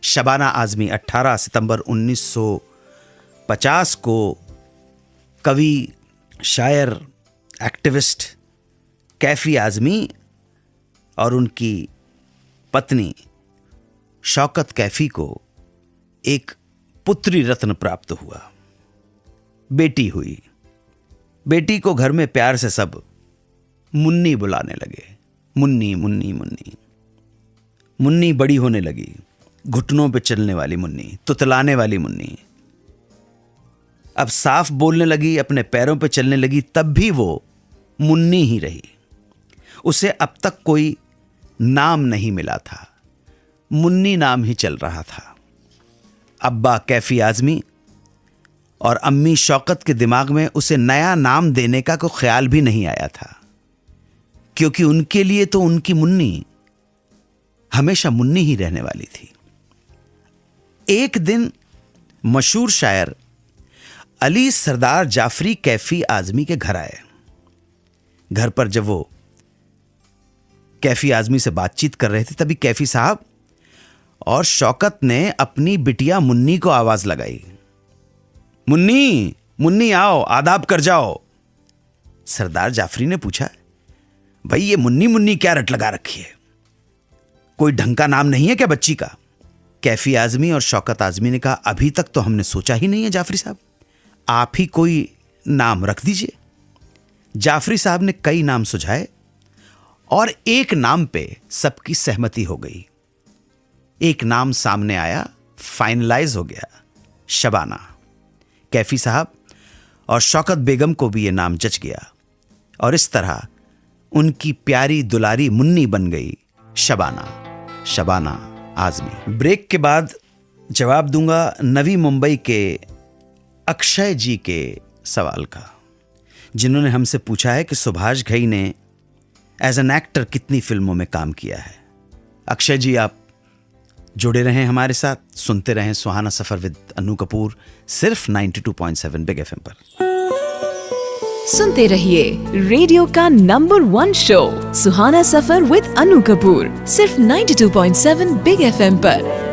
शबाना आज़मी 18 सितंबर 1950 को कवि, शायर, एक्टिविस्ट कैफ़ी आज़मी और उनकी पत्नी शौकत कैफ़ी को एक पुत्री रत्न प्राप्त हुआ, बेटी हुई। बेटी को घर में प्यार से सब मुन्नी बुलाने लगे। मुन्नी मुन्नी मुन्नी। मुन्नी बड़ी होने लगी, घुटनों पे चलने वाली मुन्नी, तुतलाने वाली मुन्नी। अब साफ बोलने लगी, अपने पैरों पे चलने लगी, तब भी वो मुन्नी ही रही। उसे अब तक कोई नाम नहीं मिला था, मुन्नी नाम ही चल रहा था। अब्बा कैफ़ी आज़मी और अम्मी शौकत के दिमाग में उसे नया नाम देने का कोई ख्याल भी नहीं आया था, क्योंकि उनके लिए तो उनकी मुन्नी हमेशा मुन्नी ही रहने वाली थी। एक दिन मशहूर शायर अली सरदार जाफरी कैफ़ी आज़मी के घर आए। घर पर जब वो कैफ़ी आज़मी से बातचीत कर रहे थे, तभी कैफ़ी साहब और शौकत ने अपनी बिटिया मुन्नी को आवाज लगाई, मुन्नी मुन्नी आओ, आदाब कर जाओ। सरदार जाफरी ने पूछा, भाई ये मुन्नी मुन्नी क्या रट लगा रखी है, कोई ढंग का नाम नहीं है क्या बच्ची का? कैफ़ी आज़मी और शौकत आज़मी ने कहा, अभी तक तो हमने सोचा ही नहीं है जाफरी साहब, आप ही कोई नाम रख दीजिए। जाफरी साहब ने कई नाम सुझाए और एक नाम पे सबकी सहमति हो गई। एक नाम सामने आया, फाइनलाइज हो गया, शबाना। कैफ़ी साहब और शौकत बेगम को भी यह नाम जच गया और इस तरह उनकी प्यारी दुलारी मुन्नी बन गई शबाना, शबाना आज़मी। ब्रेक के बाद जवाब दूंगा नवी मुंबई के अक्षय जी के सवाल का, जिन्होंने हमसे पूछा है कि सुभाष घई ने एज एन एक्टर कितनी फिल्मों में काम किया है। अक्षय जी, आप जुड़े रहें हमारे साथ, सुनते रहें सुहाना सफर विद अनु कपूर, सिर्फ 92.7 बिग एफएम पर। सुनते रहिए रेडियो का number 1 show Suhana Safar with Anu Kapoor, सिर्फ 92.7 बिग एफएम पर।